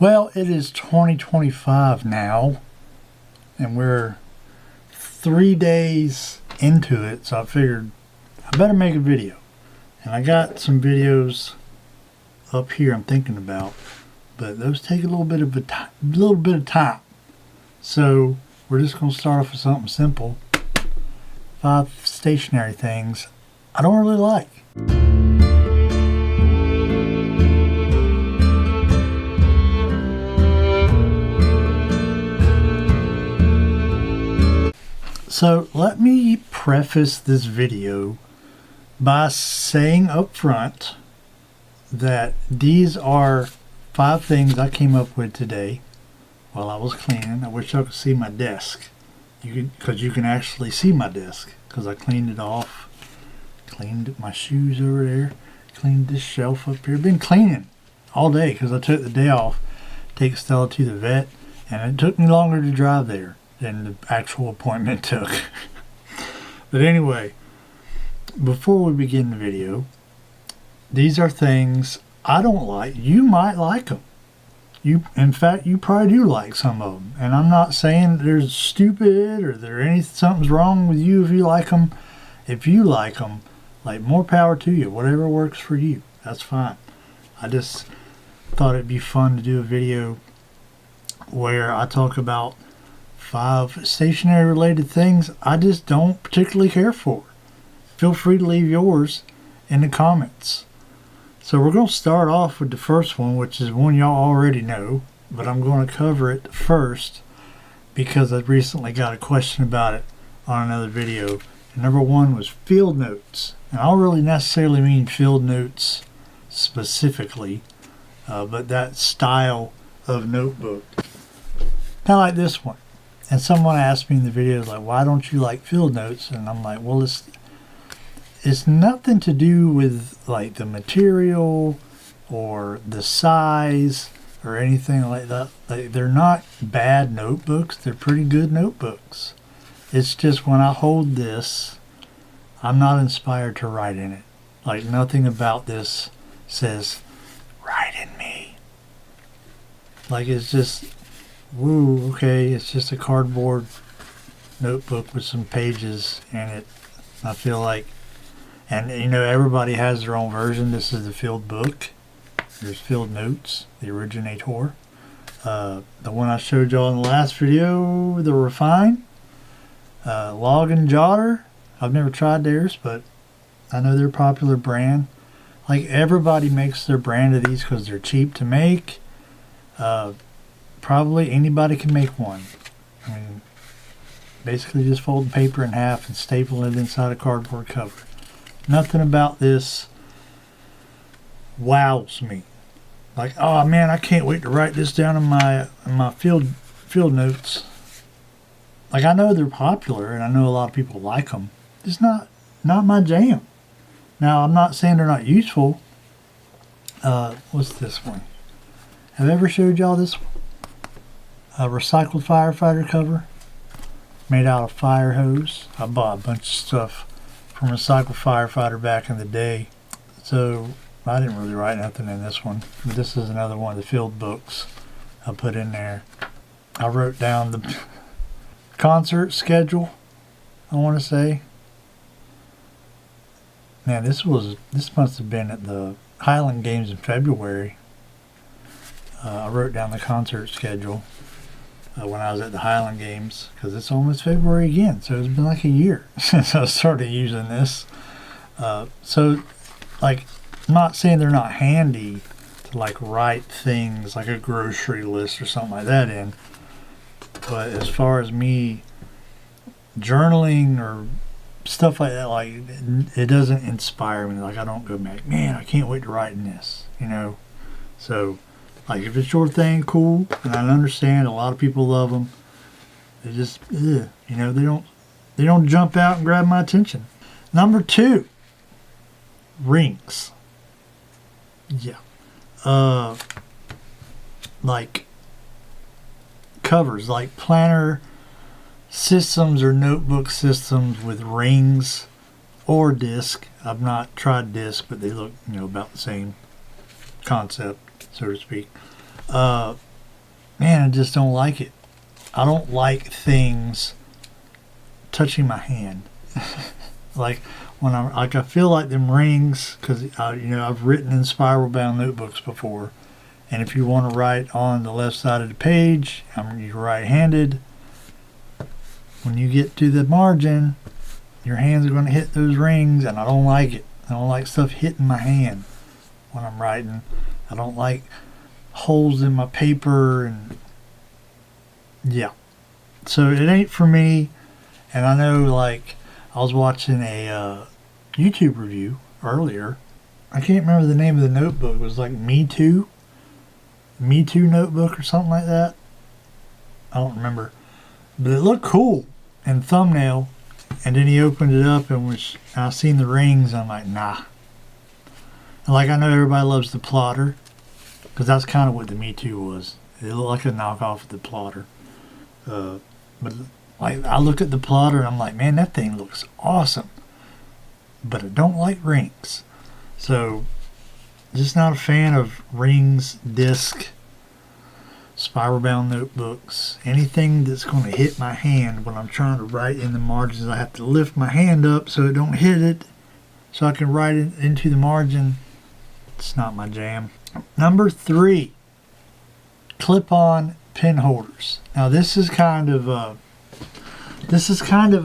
Well, it is 2025 now, and we're 3 days into it, so I figured I better make a video. And I got some videos up here I'm thinking about, but those take a little bit of time. So we're just going to start off with something simple. 5 stationery things I don't really like. So let me preface this video by saying up front that these are 5 things I came up with today while I was cleaning. I wish I could see my desk, because you can actually see my desk, because I cleaned it off, cleaned my shoes over there, cleaned this shelf up here. Been cleaning all day because I took the day off to take Stella to the vet, and it took me longer to drive there than the actual appointment took. But anyway, before we begin the video, these are things I don't like. You might like them. In fact, you probably do like some of them. And I'm not saying they're stupid or something's wrong with you if you like them. If you like them, like, more power to you. Whatever works for you, that's fine. I just thought it'd be fun to do a video where I talk about 5 stationery related things I just don't particularly care for. Feel free to leave yours in the comments. So we're going to start off with the first one, which is one y'all already know, but I'm going to cover it first because I recently got a question about it on another video. And number 1 was field notes. And I don't really necessarily mean field notes specifically, but that style of notebook. Kind of like this one. And someone asked me in the video, like, why don't you like field notes? And I'm like, well, it's nothing to do with like the material or the size or anything like that. Like, they're not bad notebooks. They're pretty good notebooks. It's just when I hold this, I'm not inspired to write in it. Like, nothing about this says, write in me. Like, it's just, woo, okay, it's just a cardboard notebook with some pages in it. I feel like, and you know, everybody has their own version. This is the field book. There's field notes, the originator. The one I showed y'all in the last video, the Refine. Log and Jotter. I've never tried theirs, but I know they're a popular brand. Like, everybody makes their brand of these because they're cheap to make. Probably anybody can make one. I mean, basically just fold the paper in half and staple it inside a cardboard cover. Nothing about this wows me. Like, oh man, I can't wait to write this down in my field notes. Like, I know they're popular and I know a lot of people like them. It's not my jam. Now, I'm not saying they're not useful. What's this one? Have I ever showed y'all this one? A recycled firefighter cover made out of fire hose. I bought a bunch of stuff from Recycled Firefighter back in the day, so I didn't really write nothing in this one. But this is another one of the field books I put in there. I wrote down the concert schedule, I want to say. Man, this must have been at the Highland Games in February. I wrote down the concert schedule when I was at the Highland Games, because it's almost February again, so it's been like a year since I started using this. So, like, I'm not saying they're not handy to, like, write things like a grocery list or something like that in, but as far as me journaling or stuff like that, like, it doesn't inspire me. Like, I don't go back, man, I can't wait to write in this, you know. So, like, if it's your thing, cool, and I understand a lot of people love them. They just, you know, they don't jump out and grab my attention. Number 2, rings. Yeah. Like covers, like planner systems or notebook systems with rings or disc. I've not tried disc, but they look, you know, about the same concept, so to speak. man, I just don't like it. I don't like things touching my hand. Like when I'm like, I feel like them rings, because I've written in spiral bound notebooks before, and if you want to write on the left side of the page, you're right-handed. When you get to the margin, your hands are going to hit those rings, and I don't like it. I don't like stuff hitting my hand when I'm writing. I don't like holes in my paper, and yeah. So it ain't for me. And I know, like, I was watching a YouTube review earlier. I can't remember the name of the notebook. It was like Me Too notebook or something like that. I don't remember. But it looked cool in thumbnail. And then he opened it up, and I seen the rings. I'm like, nah. And like, I know everybody loves the plotter, because that's kind of what the Me Too was. It looked like a knockoff of the plotter. But like, I look at the plotter and I'm like, man, that thing looks awesome. But I don't like rings. So, just not a fan of rings, disc, spiral bound notebooks, anything that's going to hit my hand when I'm trying to write in the margins. I have to lift my hand up so it don't hit it, so I can write it into the margin. It's not my jam. Number 3, clip-on pen holders. Now this is kind of an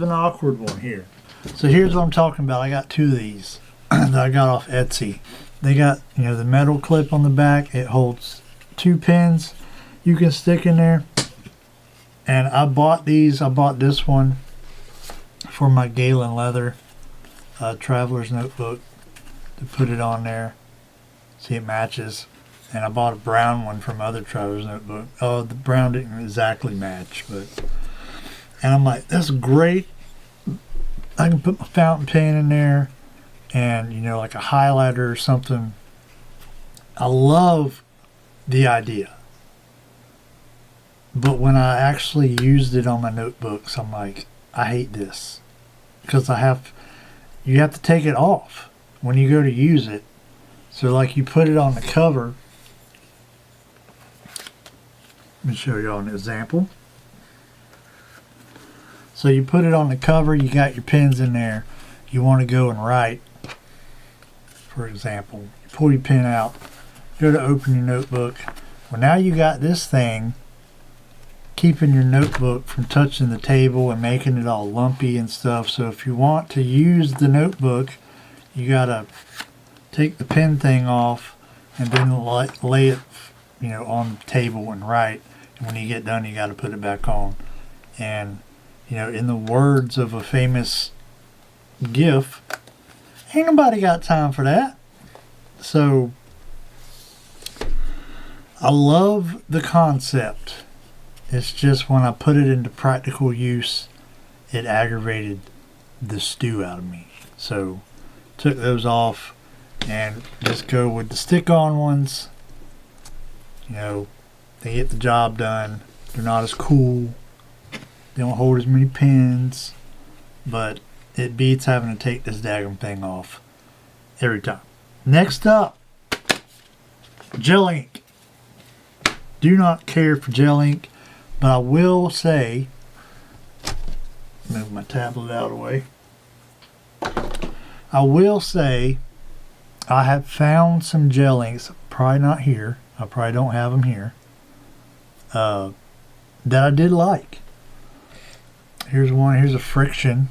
awkward one here. So here's what I'm talking about. I got 2 of these that I got off Etsy. They got, the metal clip on the back. It holds 2 pens you can stick in there. And I bought these. I bought this one for my Galen leather traveler's notebook to put it on there. See, it matches. And I bought a brown one from other traveler's notebook. Oh, the brown didn't exactly match, but. And I'm like, that's great. I can put my fountain pen in there, and like a highlighter or something. I love the idea. But when I actually used it on my notebooks, I'm like, I hate this. Because you have to take it off when you go to use it. So like, you put it on the cover. Let me show you an example. So you put it on the cover, you got your pens in there. You want to go and write, for example. You pull your pen out, go to open your notebook. Well, now you got this thing keeping your notebook from touching the table and making it all lumpy and stuff. So if you want to use the notebook, you got to take the pen thing off and then lay it on the table and write. And when you get done, you got to put it back on. And in the words of a famous GIF, ain't nobody got time for that. So I love the concept. It's just when I put it into practical use, it aggravated the stew out of me. So took those off and just go with the stick-on ones. They get the job done. They're not as cool. They don't hold as many pens, but it beats having to take this daggum thing off every time. Next up, gel ink. Do not care for gel ink, but I will say, move my tablet out of the way. I will say I have found some gel inks, probably not here. I probably don't have them here, that I did like. Here's one. Here's a friction.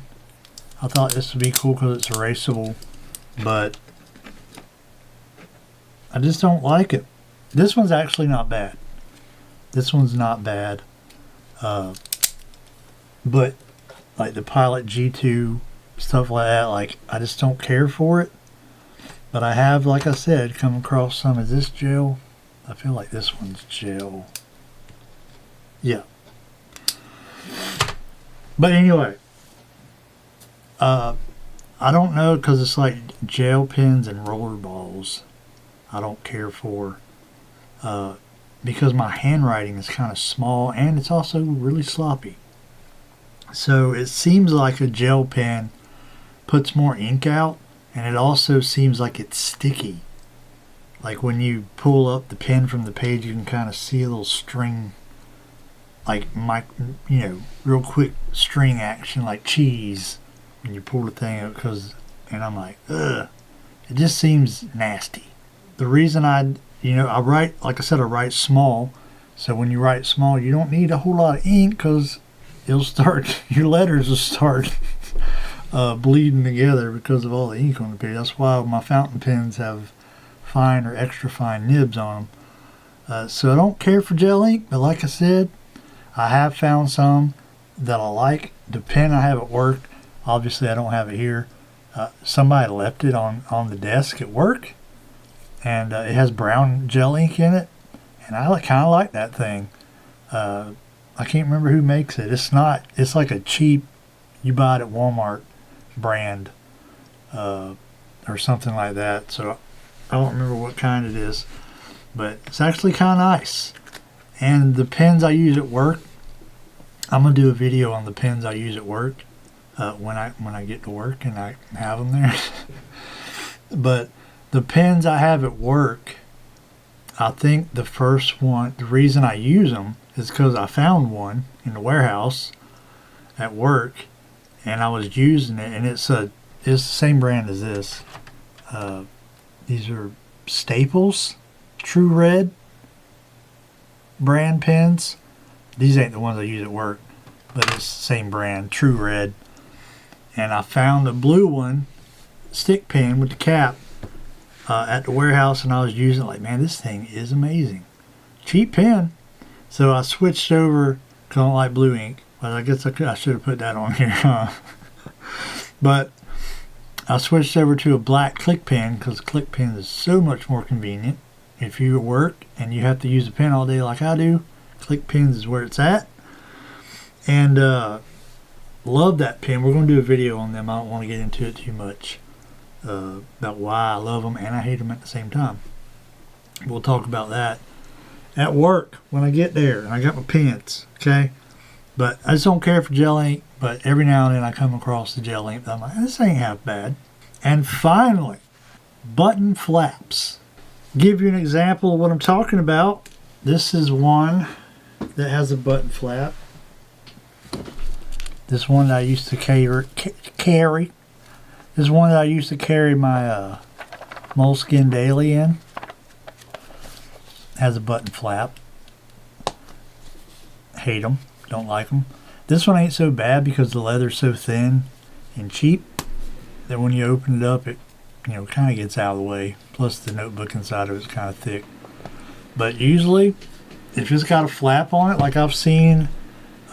I thought this would be cool because it's erasable, but I just don't like it. This one's actually not bad. This one's not bad. But like the Pilot G2, stuff like that, like I just don't care for it. But I have, like I said, come across some. Is this gel? I feel like this one's gel. Yeah. But anyway, I don't know, because it's like gel pens and roller balls I don't care for, because my handwriting is kind of small and it's also really sloppy. So it seems like a gel pen puts more ink out, and it also seems like it's sticky. Like when you pull up the pen from the page, you can kind of see a little string like real quick string action like cheese when you pull the thing up, and I'm like, ugh, it just seems nasty. The reason I write, like I said, I write small, so when you write small, you don't need a whole lot of ink because your letters will start bleeding together because of all the ink on the page. That's why my fountain pens have fine or extra fine nibs on them. So I don't care for gel ink, but like I said, I have found some that I like. The pen I have at work, obviously I don't have it here. Somebody left it on the desk at work, and it has brown gel ink in it, and I kind of like that thing. I can't remember who makes it. It's like a cheap, you buy it at Walmart brand or something like that. So I don't remember what kind it is, but it's actually kind of nice. And the pens I use at work, I'm gonna do a video on the pens I use at work when I get to work and I have them there. But the pens I have at work, I think the first one, the reason I use them is because I found one in the warehouse at work, and I was using it, and it's the same brand as this. These are Staples True Red brand pens. These ain't the ones I use at work, but it's the same brand, True Red. And I found a blue one, stick pen with the cap, at the warehouse, and I was using it like, man, this thing is amazing. Cheap pen. So I switched over because I don't like blue ink. But I guess I should have put that on here, huh? But I switched over to a black click pen because click pen is so much more convenient. If you work and you have to use a pen all day like I do, click pens is where it's at. And love that pen. We're going to do a video on them. I don't want to get into it too much about why I love them and I hate them at the same time. We'll talk about that at work when I get there and I got my pens, okay? But I just don't care for gel ink, but every now and then I come across the gel ink that I'm like, this ain't half bad. And finally, button flaps. Give you an example of what I'm talking about. This is one that has a button flap. This one that I used to carry. This is one that I used to carry my Moleskine Daily in. Has a button flap. Hate them. Don't like them. This one ain't so bad because the leather's so thin and cheap that when you open it up, it kind of gets out of the way. Plus the notebook inside of it's kind of thick. But usually, if it's got a flap on it, like I've seen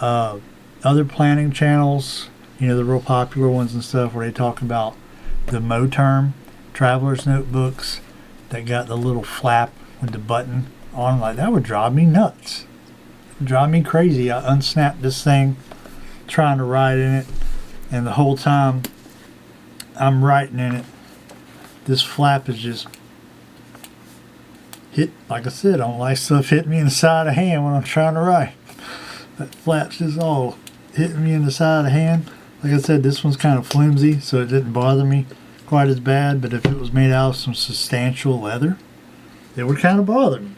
other planning channels, the real popular ones and stuff, where they talk about the Moterm traveler's notebooks that got the little flap with the button on, like that would drive me nuts. Drive me crazy. I unsnapped this thing trying to write in it, and the whole time I'm writing in it, this flap is just hit. Like I said, I don't like stuff hitting me in the side of the hand when I'm trying to write. That flap's just all hitting me in the side of the hand. Like I said, this one's kind of flimsy, so it didn't bother me quite as bad, but if it was made out of some substantial leather, it would kind of bother me.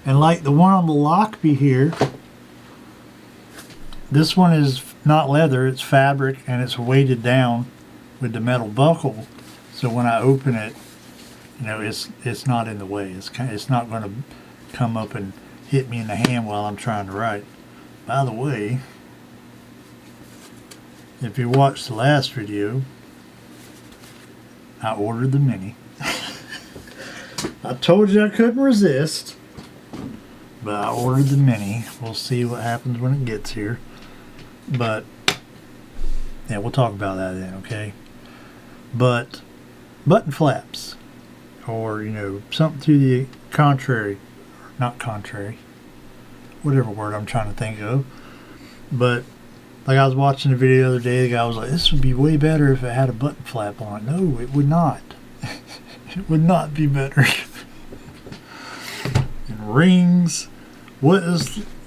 And like the one on the Lockby here, this one is not leather, it's fabric, and it's weighted down with the metal buckle. So when I open it, it's not in the way. It's not going to come up and hit me in the hand while I'm trying to write. By the way, if you watched the last video, I ordered the mini. I told you I couldn't resist. But I ordered the mini. We'll see what happens when it gets here. But, yeah, we'll talk about that then, okay? But, button flaps. Or, something to the contrary. Not contrary. Whatever word I'm trying to think of. But, like I was watching a video the other day, the guy was like, this would be way better if it had a button flap on it. No, it would not. It would not be better. And rings.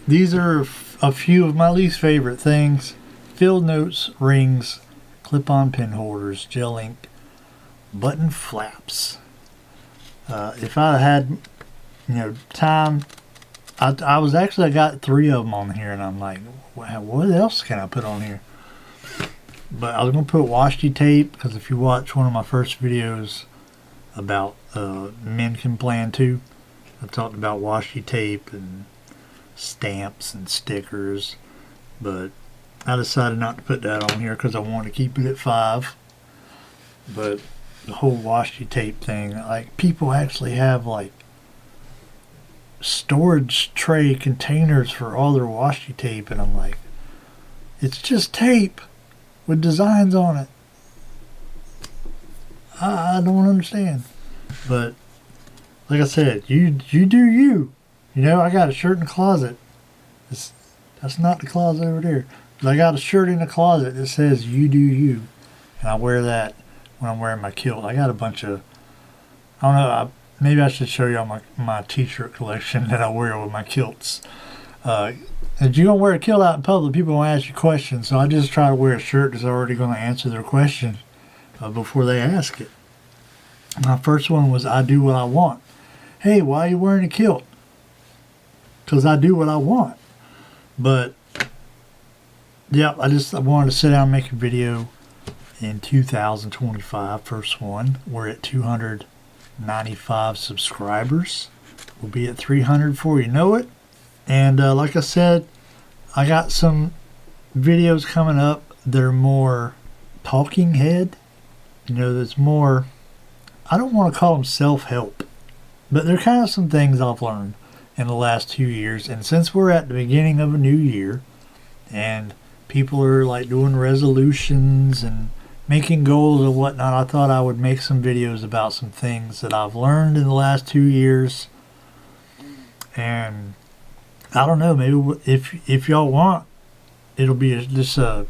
These are a few of my least favorite things. Field notes, rings, clip-on pen holders, gel ink, button flaps. If I had, time I got 3 of them on here, and I'm like, wow, what else can I put on here? But I was going to put washi tape, because if you watch one of my first videos about Men Can Plan Too, I talked about washi tape and stamps and stickers, but I decided not to put that on here because I wanted to keep it at 5. But the whole washi tape thing, like, people actually have like storage tray containers for all their washi tape, and I'm like, it's just tape with designs on it. I don't understand. But like I said, you do you. You know, I got a shirt in the closet. That's not the closet over there. But I got a shirt in the closet that says "You do you," and I wear that when I'm wearing my kilt. I got a bunch of, I don't know. Maybe I should show y'all my t-shirt collection that I wear with my kilts. If you're gonna wear a kilt out in public, people gonna ask you questions. So I just try to wear a shirt that's already gonna answer their question before they ask it. My first one was "I do what I want." Hey, why are you wearing a kilt? Because I do what I want. But yeah, I wanted to sit down and make a video in 2025. First one. We're at 295 subscribers. We'll be at 300 before you know it. And like I said, I got some videos coming up that are more talking head. You know, that's more, I don't want to call them self-help, but they're kind of some things I've learned in the last 2 years. And since we're at the beginning of a new year and people are like doing resolutions and making goals and whatnot, I thought I would make some videos about some things that I've learned in the last 2 years. And I don't know, maybe if y'all want, it'll be just a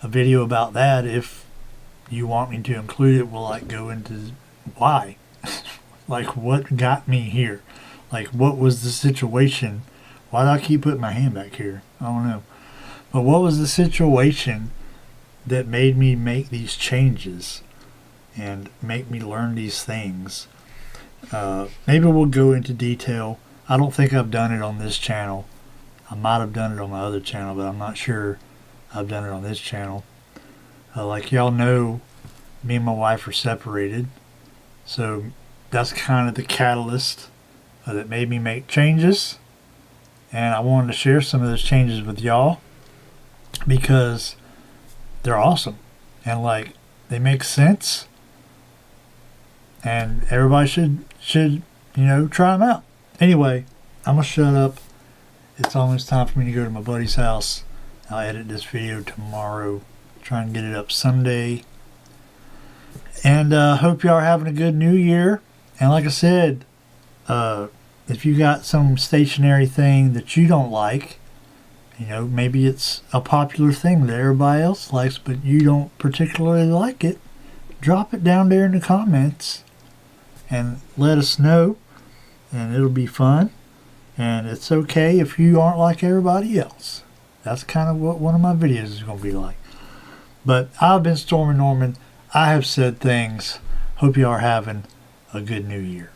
video about that. If you want me to include it, we'll like go into why. Like, what got me here? Like, what was the situation? Why do I keep putting my hand back here? I don't know. But what was the situation that made me make these changes and make me learn these things? Maybe we'll go into detail. I don't think I've done it on this channel. I might have done it on my other channel, but I'm not sure I've done it on this channel. Like y'all know, me and my wife are separated. So that's kind of the catalyst that made me make changes. And I wanted to share some of those changes with y'all because they're awesome. And like, they make sense. And everybody should try them out. Anyway, I'm going to shut up. It's almost time for me to go to my buddy's house. I'll edit this video tomorrow. Try and get it up Sunday. And hope y'all are having a good new year. And like I said, if you got some stationery thing that you don't like, maybe it's a popular thing that everybody else likes, but you don't particularly like it, drop it down there in the comments and let us know. And it'll be fun. And it's okay if you aren't like everybody else. That's kind of what one of my videos is going to be like. But I've been Stormy Norman. I have said things. Hope you are having a good new year.